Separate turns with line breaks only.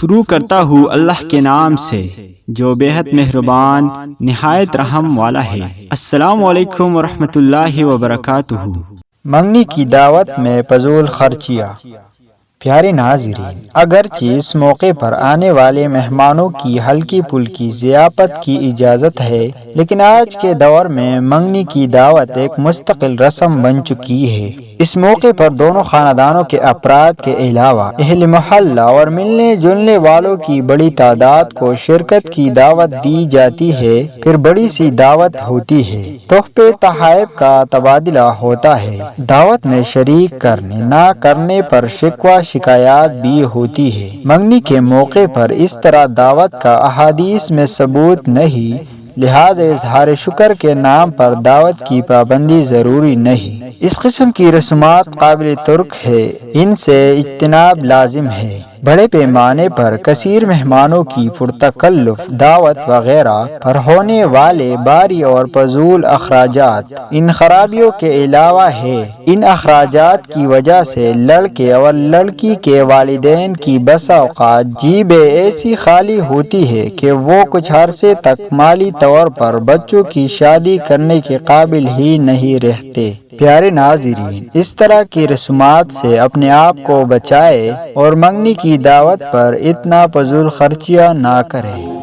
شروع کرتا ہوں اللہ کے نام سے جو بے حد مہربان نہایت رحم والا ہے۔ السلام علیکم ورحمۃ اللہ وبرکاتہ۔
منگنی کی دعوت میں فضول خرچیاں۔ پیارے ناظرین، اگرچہ اس موقع پر آنے والے مہمانوں کی ہلکی پھلکی ضیافت کی اجازت ہے، لیکن آج کے دور میں منگنی کی دعوت ایک مستقل رسم بن چکی ہے۔ اس موقع پر دونوں خاندانوں کے افراد کے علاوہ اہل محلہ اور ملنے جلنے والوں کی بڑی تعداد کو شرکت کی دعوت دی جاتی ہے۔ پھر بڑی سی دعوت ہوتی ہے، تحفے تحائف کا تبادلہ ہوتا ہے، دعوت میں شریک کرنے نہ کرنے پر شکوہ شکایات بھی ہوتی ہے۔ منگنی کے موقع پر اس طرح دعوت کا احادیث میں ثبوت نہیں، لہذا اظہار شکر کے نام پر دعوت کی پابندی ضروری نہیں۔ اس قسم کی رسومات قابل ترک ہے، ان سے اجتناب لازم ہے۔ بڑے پیمانے پر کثیر مہمانوں کی پرتکلف دعوت وغیرہ پر ہونے والے بھاری اور فضول اخراجات ان خرابیوں کے علاوہ ہے۔ ان اخراجات کی وجہ سے لڑکے اور لڑکی کے والدین کی بسا اوقات جیبیں ایسی خالی ہوتی ہے کہ وہ کچھ عرصے تک مالی طور پر بچوں کی شادی کرنے کے قابل ہی نہیں رہتے۔ پیارے ناظرین، اس طرح کی رسومات سے اپنے آپ کو بچائیں اور منگنی کی دعوت پر اتنا فضول خرچیاں نہ کریں۔